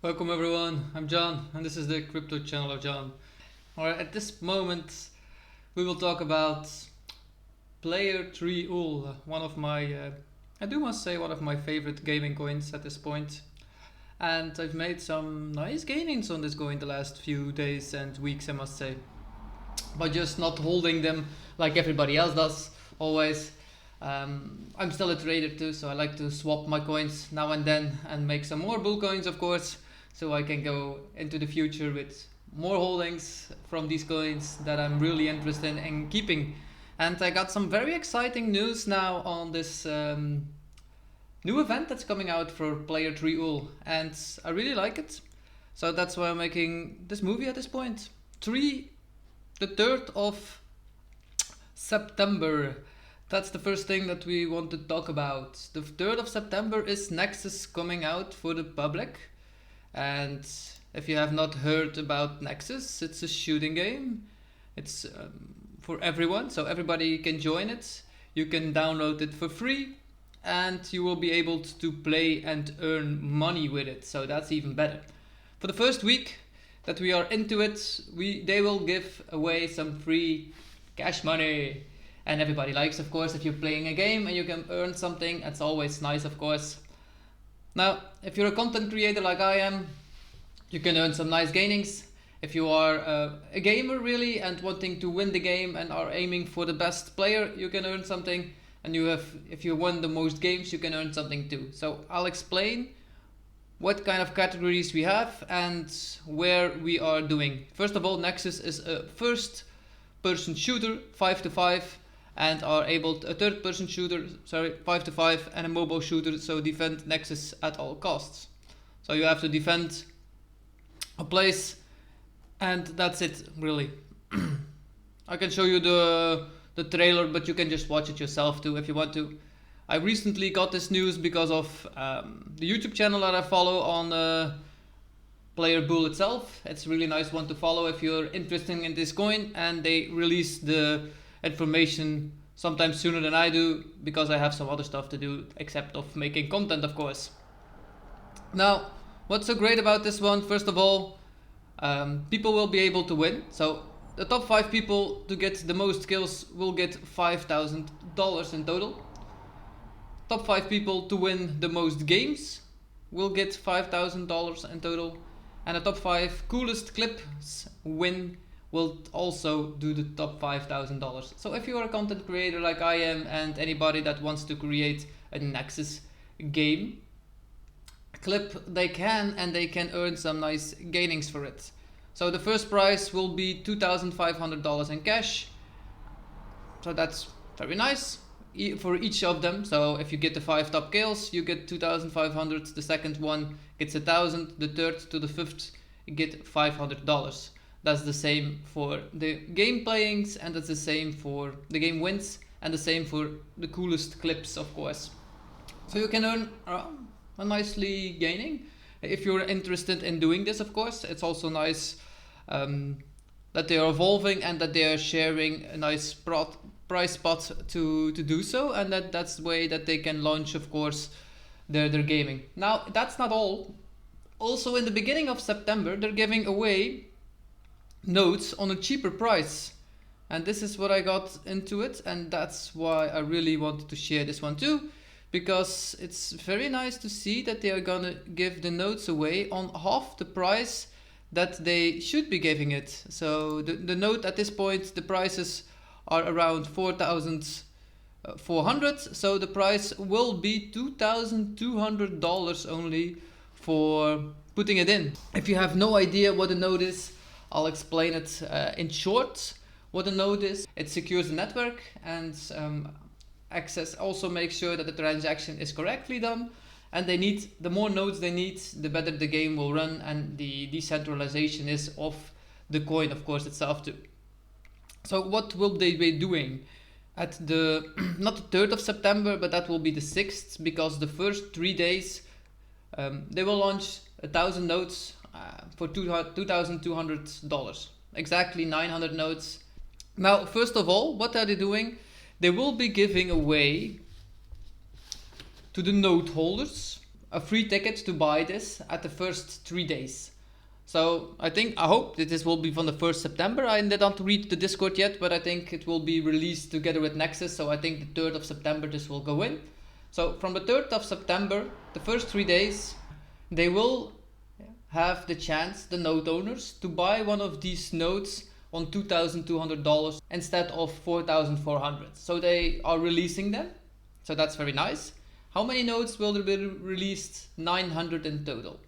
Welcome everyone, I'm John and this is the crypto channel of John. Alright, at this moment we will talk about playa3ull, one of my, I do must say one of my favorite gaming coins at this point. And I've made some nice gainings on this coin the last few days and weeks, I must say. By just not holding them like everybody else does, always. I'm still a trader too, so I like to swap my coins now and then and make some more bull coins, of course, so I can go into the future with more holdings from these coins that I'm really interested in keeping. And I got some very exciting news now on this new event that's coming out for playa3ull, and I really like it. So that's why I'm making this movie at this point. The 3rd of September. That's the first thing that we want to talk about. The 3rd of September is Nexus coming out for the public. And if you have not heard about Nexus, it's a shooting game. It's for everyone, so everybody can join it. You can download it for free and you will be able to play and earn money with it. So that's even better. For the first week that we are into it, they will give away some free cash money. And everybody likes, of course, if you're playing a game and you can earn something, that's always nice, of course. Now, if you're a content creator like I am, you can earn some nice gainings. If you are a gamer really and wanting to win the game and are aiming for the best player, you can earn something. And if you won the most games, you can earn something too. So I'll explain what kind of categories we have and where we are doing. First of all, Nexus is a first person shooter, 5 to 5. And are able to, a third person shooter, 5 to 5, and a mobile shooter, so defend Nexus at all costs. So you have to defend a place, and that's it really. I can show you the trailer, but you can just watch it yourself too if you want to. I recently got this news because of the YouTube channel that I follow on playa3ull itself. It's a really nice one to follow if you're interested in this coin, and they release the information sometimes sooner than I do because I have some other stuff to do except of making content, of course. Now, what's so great about this one? First of all, people will be able to win. So the top 5 people to get the most kills will get $5,000 in total. Top 5 people to win the most games will get $5,000 in total. And the top 5 coolest clips win will also do the top $5,000. So if you are a content creator like I am and anybody that wants to create a Nexus game clip, they can earn some nice gainings for it. So the first prize will be $2,500 in cash. So that's very nice for each of them. So if you get the 5 top kills, you get 2,500. The second one gets 1,000. The third to the fifth, you get $500. That's the same for the game playings, and that's the same for the game wins, and the same for the coolest clips, of course. So you can earn a nicely gaining if you're interested in doing this, of course. It's also nice that they are evolving and that they are sharing a nice price spot to do so, and that's the way that they can launch, of course, their gaming. Now, that's not all. Also, in the beginning of September, they're giving away notes on a cheaper price, and this is what I got into it, and that's why I really wanted to share this one too, because it's very nice to see that they are gonna give the notes away on half the price that they should be giving it. So the note at this point, the prices are around 4,400, so the price will be $2,200 only for putting it in. If you have no idea what a note is, I'll explain it in short. What a node is, it secures the network and access also makes sure that the transaction is correctly done. And the more nodes they need, the better the game will run, and the decentralization is of the coin, of course, itself too. So what will they be doing at the not the 3rd of September, but that will be the 6th, because the first 3 days they will launch 1,000 nodes for $2,200, exactly 900 nodes. Now, first of all, what are they doing? They will be giving away to the node holders a free ticket to buy this at the first 3 days. So I hope that this will be from the 1st September. I did not read the Discord yet, but I think it will be released together with Nexus. So I think the 3rd of September this will go in. So from the 3rd of September, the first 3 days, they will have the chance, the node owners, to buy one of these nodes on $2,200 instead of $4,400. So they are releasing them. So that's very nice. How many nodes will there be released? 900 in total.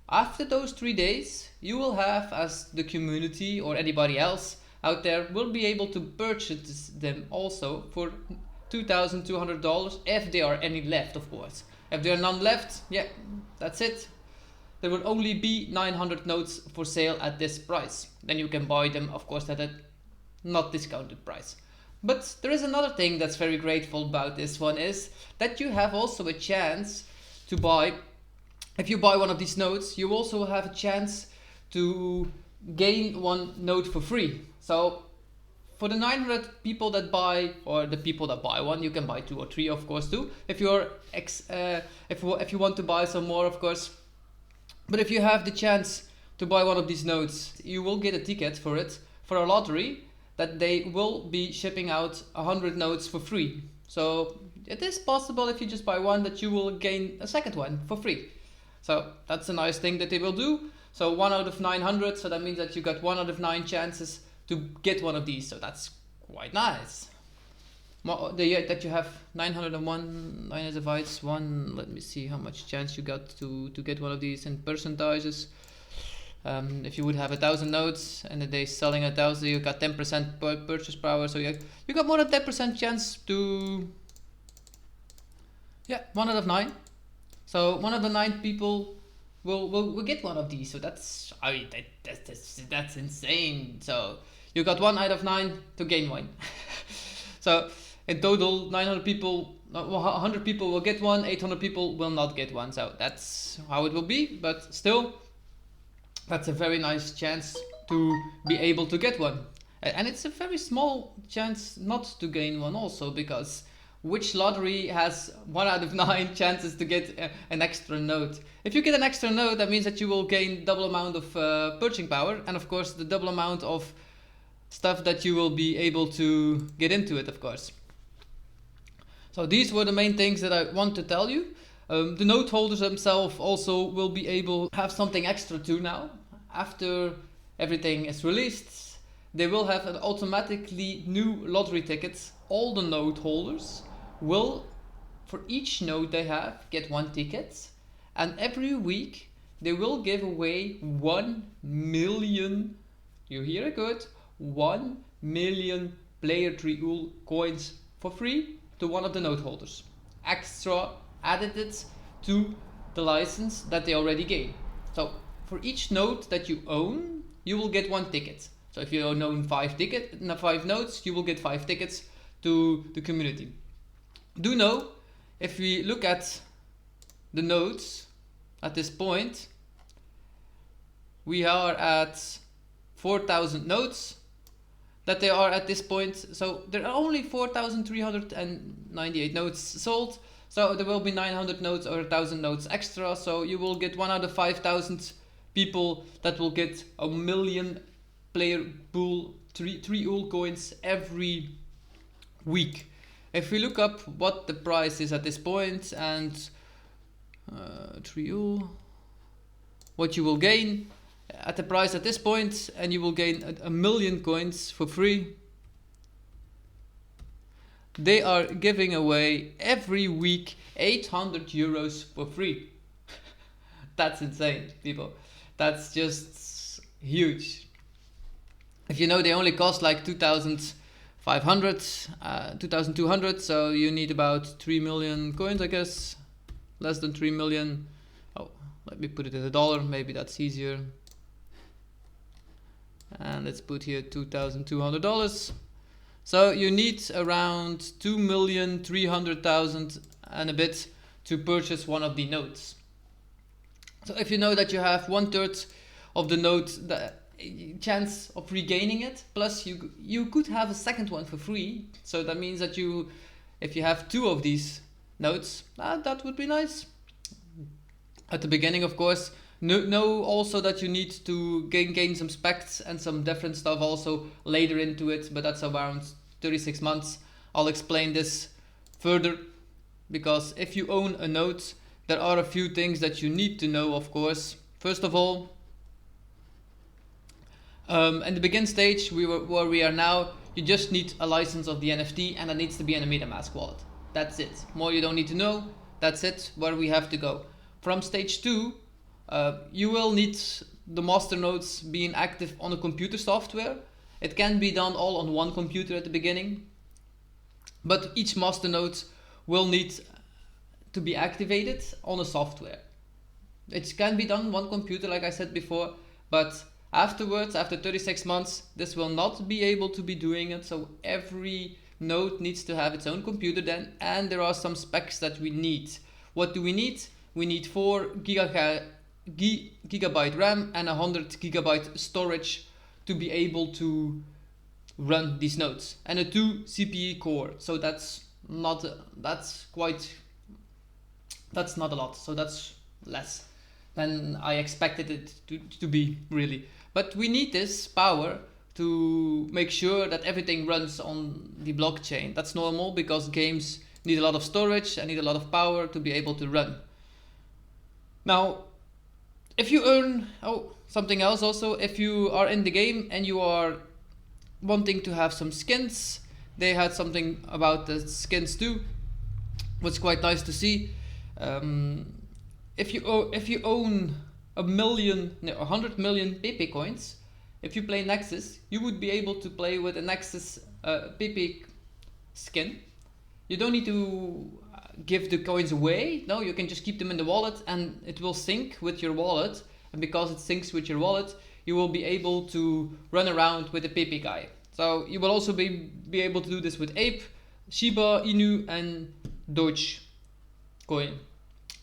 After those 3 days, you will have, as the community or anybody else out there, will be able to purchase them also for $2,200 if there are any left, of course. If there are none left, yeah, that's it. There will only be 900 nodes for sale at this price. Then you can buy them, of course, at a not discounted price. But there is another thing that's very grateful about this one, is that you have also a chance to buy. If you buy one of these nodes, you also have a chance to gain one node for free. So for the 900 people that buy, or the people that buy one, you can buy 2 or 3, of course, too. If you're if you want to buy some more, of course. But if you have the chance to buy one of these nodes, you will get a ticket for it, for a lottery, that they will be shipping out 100 nodes for free. So it is possible, if you just buy one, that you will gain a second one for free. So that's a nice thing that they will do. So 1 out of 900, so that means that you got 1 out of 9 chances to get one of these. So that's quite nice. That you have 901, 9 divides 1. Let me see how much chance you got to get one of these in percentages. If you would have 1,000 nodes and they're selling 1,000, you got 10% purchase power. So you got more than 10% chance to, yeah, 1 out of 9. So 1 out of 9 people will get one of these. So that's, I mean, that's insane. So you got 1 out of 9 to gain one. So in total, 900 people, 100 people will get one, 800 people will not get one. So that's how it will be. But still, that's a very nice chance to be able to get one. And it's a very small chance not to gain one also, because which lottery has 1 out of 9 chances to get an extra node? If you get an extra node, that means that you will gain double amount of purchasing power, and of course the double amount of stuff that you will be able to get into it, of course. So these were the main things that I want to tell you. The node holders themselves also will be able to have something extra too now. After everything is released, they will have an automatically new lottery tickets. All the node holders will, for each node they have, get 1 ticket, and every week they will give away 1 million, you hear it good, 1 million playa3ull coins for free to one of the node holders. Extra added it to the license that they already gain. So for each node that you own, you will get 1 ticket. So if you own 5 nodes, you will get 5 tickets to the community. Do know, if we look at the nodes at this point, we are at 4,000 nodes that they are at this point. So there are only 4,398 nodes sold. So there will be 900 nodes or 1,000 nodes extra. So you will get 1 out of 5,000 people that will get 1 million playa3ull coins every week. If we look up what the price is at this point, and 3ull, what you will gain at the price at this point, and you will gain 1 million coins for free. They are giving away every week 800 euros for free. That's insane, people. That's just huge. If you know, they only cost like 2,500, 2,200, so you need about 3 million coins, I guess. Less than 3 million. Oh, let me put it in a dollar, maybe that's easier. And let's put here $2,200. So you need around 2,300,000 and a bit to purchase one of the nodes. So if you know that you have 1/3 of the node, the chance of regaining it, plus you could have a second one for free. So that means that if you have 2 of these nodes, that would be nice. at the beginning, of course. Know also that you need to gain some specs and some different stuff also later into it, but that's around 36 months. I'll explain this further, because if you own a node, there are a few things that you need to know, of course. First of all, in the begin stage, where we are now, you just need a license of the NFT, and it needs to be in a MetaMask wallet. That's it. More you don't need to know. That's it, where we have to go. From stage 2, you will need the master nodes being active on a computer software. It can be done all on one computer at the beginning, but each master node will need to be activated on a software. It can be done on one computer, like I said before, but afterwards, after 36 months, this will not be able to be doing it. So every node needs to have its own computer then, and there are some specs that we need. What do we need? We need 4 gigabyte RAM and 100 gigabyte storage to be able to run these nodes, and a 2 CPU core. So that's not a lot. So that's less than I expected it to be, really. But we need this power to make sure that everything runs on the blockchain. That's normal, because games need a lot of storage and need a lot of power to be able to run. Now, if you earn, something else also, if you are in the game and you are wanting to have some skins, they had something about the skins too, was quite nice to see. If you own 100 million PP coins, if you play Nexus, you would be able to play with a Nexus PP skin. You don't need to give the coins away. No, you can just keep them in the wallet, and it will sync with your wallet. And because it syncs with your wallet, you will be able to run around with the PP guy. So you will also be able to do this with Ape, Shiba Inu, and Doge coin.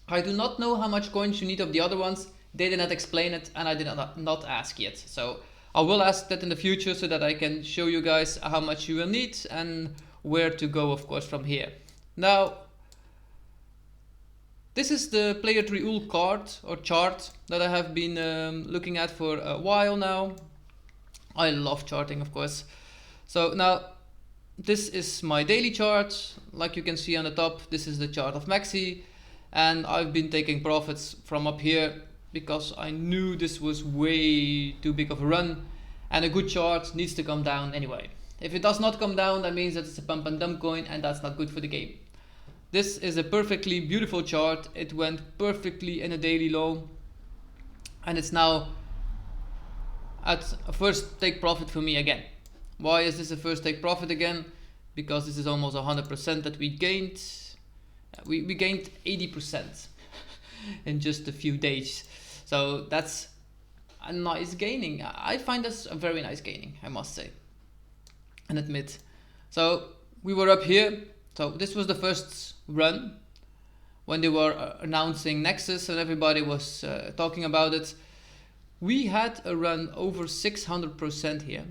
I do not know how much coins you need of the other ones. They did not explain it, and I did not ask yet. So I will ask that in the future, so that I can show you guys how much you will need and where to go, of course, from here. Now, this is the playa3ull card or chart that I have been looking at for a while now. I love charting, of course. So now, this is my daily chart. Like you can see on the top, this is the chart of Maxi. And I've been taking profits from up here, because I knew this was way too big of a run, and a good chart needs to come down anyway. If it does not come down, that means that it's a pump and dump coin, and that's not good for the game. This is a perfectly beautiful chart. It went perfectly in a daily low, and it's now at a first take profit for me again. Why is this a first take profit again? Because this is almost 100% that we gained. We gained 80% in just a few days. So that's a nice gaining. I find this a very nice gaining, I must say and admit. So we were up here. So this was the first run when they were announcing Nexus and everybody was talking about it. We had a run over 600% here,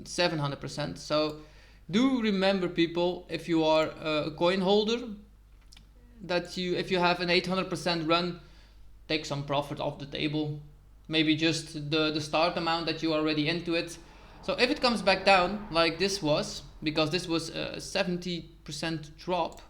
700%. So do remember, people, if you are a coin holder, that if you have an 800% run, take some profit off the table. Maybe just the start amount that you are already into it. So if it comes back down like this was, because this was a 70% drop,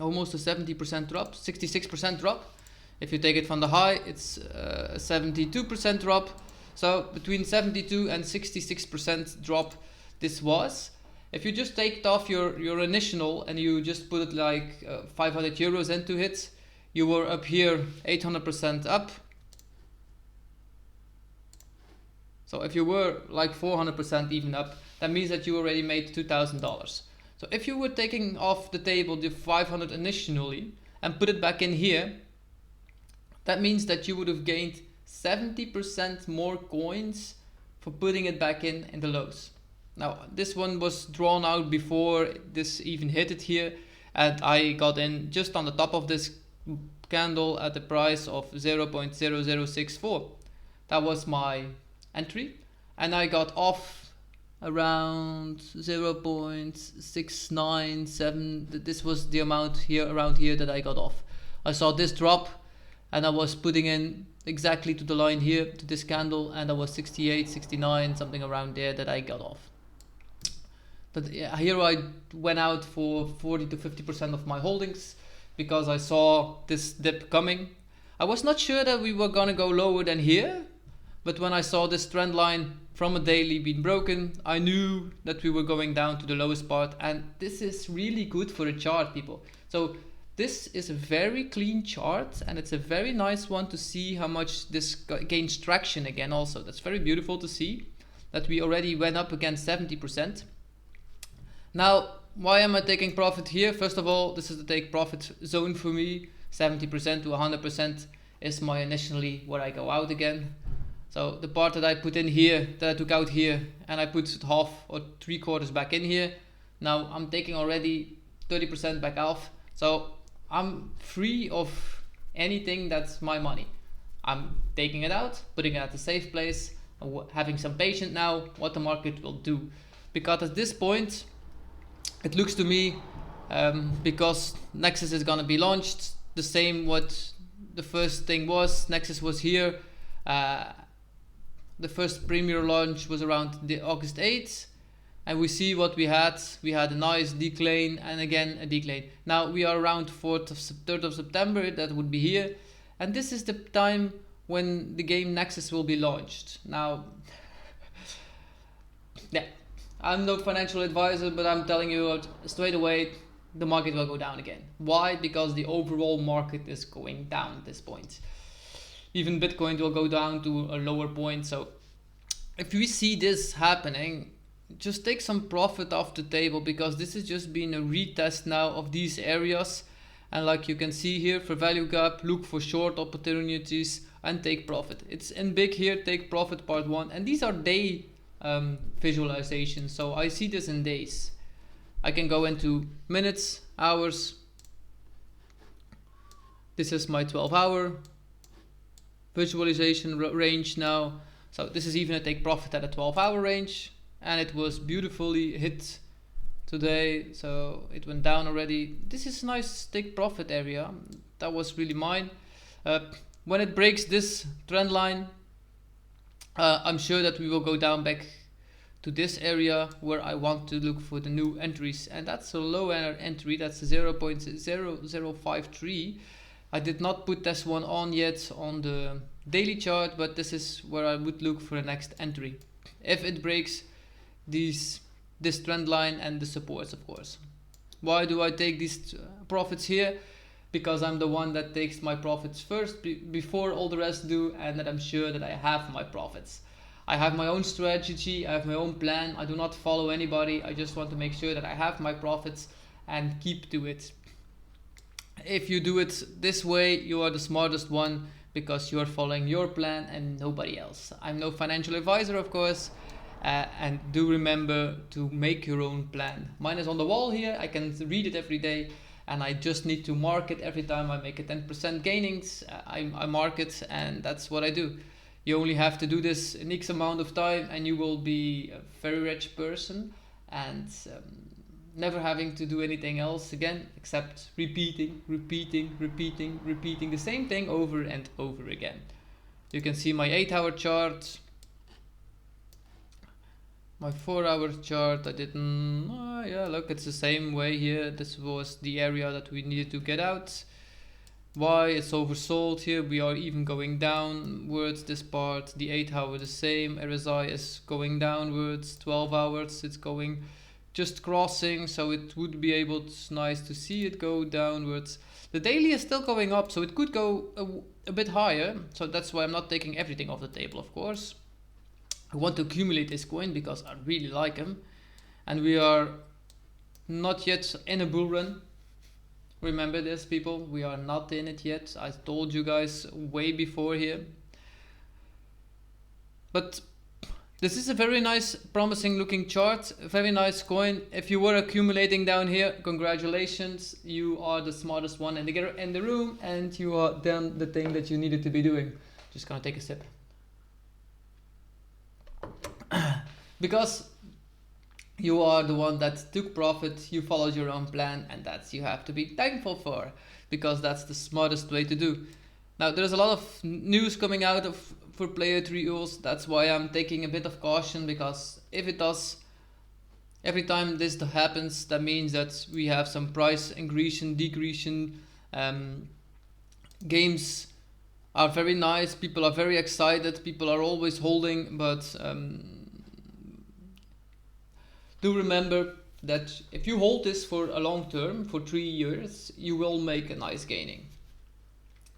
almost a 70% drop, 66% drop. If you take it from the high, it's a 72% drop. So between 72 and 66% drop this was. If you just take off your initial and you just put it like 500 euros into it, you were up here 800% up. So if you were like 400% even up, that means that you already made $2,000. So if you were taking off the table the 500 initially and put it back in here, that means that you would have gained 70% more coins for putting it back in the lows. Now this one was drawn out before this even hit it here, and I got in just on the top of this candle at the price of 0.0064. That was my entry, and I got off around 0.697. This was the amount here around here that I got off I saw this drop and I was putting in exactly to the line here, to this candle, and I was 68, 69, something around there that I got off. But here I went out for 40 to 50% of my holdings because I saw this dip coming. I was not sure that we were gonna go lower than here, but when I saw this trend line from a daily being broken, I knew that we were going down to the lowest part, and this is really good for a chart, people. So this is a very clean chart, and it's a very nice one to see how much this gains traction again also. That's very beautiful to see that we already went up again 70%. Now, why am I taking profit here? First of all, this is the take profit zone for me. 70% to 100% is my initially where I go out again. So the part that I put in here, that I took out here, and I put half or 3/4 back in here. Now I'm taking already 30% back off. So I'm free of anything that's my money. I'm taking it out, putting it at a safe place, having some patience now what the market will do. Because at this point, it looks to me, because Nexus is gonna be launched, the same what the first thing was. Nexus was here. The first premier launch was around the August 8th, and we see what we had. We had a nice decline and again a decline. Now we are around 3rd of September, that would be here, and this is the time when the game Nexus will be launched. Now, yeah, I'm no financial advisor, but I'm telling you straight away, the market will go down again. Why? Because the overall market is going down at this point. Even Bitcoin will go down to a lower point. So if we see this happening, just take some profit off the table, because this has just been a retest now of these areas. And like you can see here, for value gap, look for short opportunities and take profit. It's in big here, take profit part 1. And these are day visualizations. So I see this in days. I can go into minutes, hours. This is my 12-hour visualization range now. So this is even a take profit at a 12-hour range, and it was beautifully hit today. So it went down already. This is a nice take profit area. That was really mine. When it breaks this trend line, I'm sure that we will go down back to this area where I want to look for the new entries, and that's a low entry. That's 0.0053. I did not put this one on yet on the daily chart, but this is where I would look for the next entry if it breaks this trend line and the supports, of course. Why do I take these profits here? Because I'm the one that takes my profits first before all the rest do, and that I'm sure that I have my profits. I have my own strategy, I have my own plan. I do not follow anybody. I just want to make sure that I have my profits and keep to it. If you do it this way, you are the smartest one, because you are following your plan and nobody else. I'm no financial advisor, of course, and do remember to make your own plan. Mine is on the wall here. I can read it every day, and I just need to mark it every time I make a 10% gainings. I mark it, and that's what I do. You only have to do this in X amount of time, and you will be a very rich person, and never having to do anything else again except repeating the same thing over and over again. You can see my 8-hour chart, my 4-hour chart. I didn't, yeah, look, it's the same way here. This was the area that we needed to get out. Why? It's oversold here. We are even going downwards this part. The 8-hour the same. RSI is going downwards. 12 hours it's going just crossing, so it would be able to, it's nice to see it go downwards. The daily is still going up, so it could go a bit higher. So that's why I'm not taking everything off the table, of course. I want to accumulate this coin because I really like him, and we are not yet in a bull run. Remember this, people, we are not in it yet. I told you guys way before here. But this is a very nice, promising looking chart, a very nice coin. If you were accumulating down here, congratulations, you are the smartest one in the room, and you are done the thing that you needed to be doing. Just gonna take a sip. Because You are the one that took profit, you followed your own plan, and that's you have to be thankful for, because that's the smartest way to do. Now there's a lot of news coming out of for playa3ull. That's why I'm taking a bit of caution, because if it does, every time this happens, that means that we have some price ingression, degression. Um, Games are very nice, people are very excited, people are always holding, but do remember that if you hold this for a long term, for 3 years, you will make a nice gaining.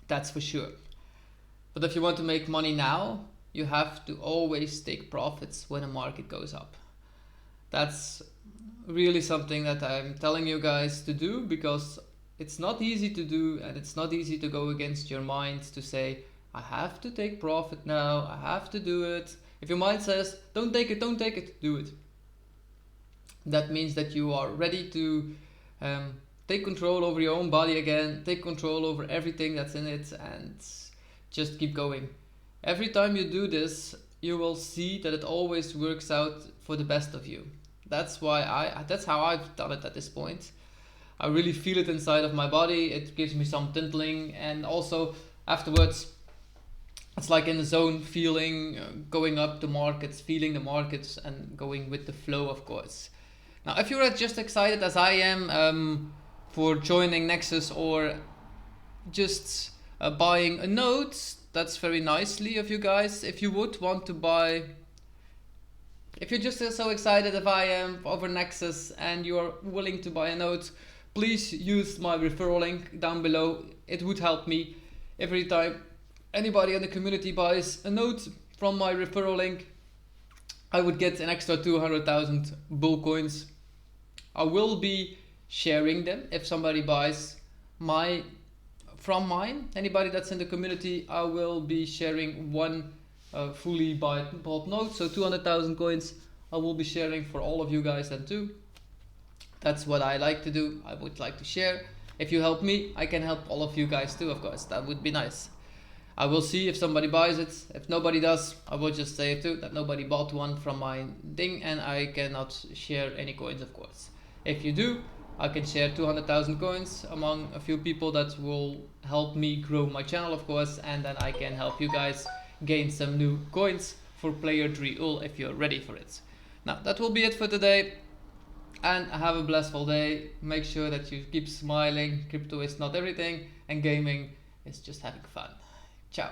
That's for sure. But if you want to make money now, you have to always take profits when a market goes up. That's really something that I'm telling you guys to do, because it's not easy to do, and it's not easy to go against your mind to say, I have to take profit now, I have to do it. If your mind says, don't take it, do it. That means that you are ready to take control over your own body again, take control over everything that's in it, and just keep going. Every time you do this, you will see that it always works out for the best of you. That's how I've done it at this point. I really feel it inside of my body. It gives me some tingling, and also afterwards, it's like in the zone feeling, going up the markets, feeling the markets, and going with the flow, of course. Now, if you're just excited as I am for joining Nexus, or just buying a node, that's very nicely of you guys. If you would want to buy, if you're just so excited as I am over Nexus and you're willing to buy a node, please use my referral link down below. It would help me. Every time anybody in the community buys a node from my referral link, I would get an extra 200,000 bull coins. I will be sharing them if somebody buys from mine. Anybody that's in the community, I will be sharing one fully bought node, so 200,000 coins I will be sharing for all of you guys then too. That's what I like to do. I would like to share. If you help me, I can help all of you guys too, of course. That would be nice. I will see if somebody buys it. If nobody does, I will just say it too, that nobody bought one from my thing, and I cannot share any coins, of course. If you do, I can share 200,000 coins among a few people that will help me grow my channel, of course, and then I can help you guys gain some new coins for playa3ull if you're ready for it. Now, that will be it for today, and have a blissful day. Make sure that you keep smiling. Crypto is not everything, and gaming is just having fun. Ciao.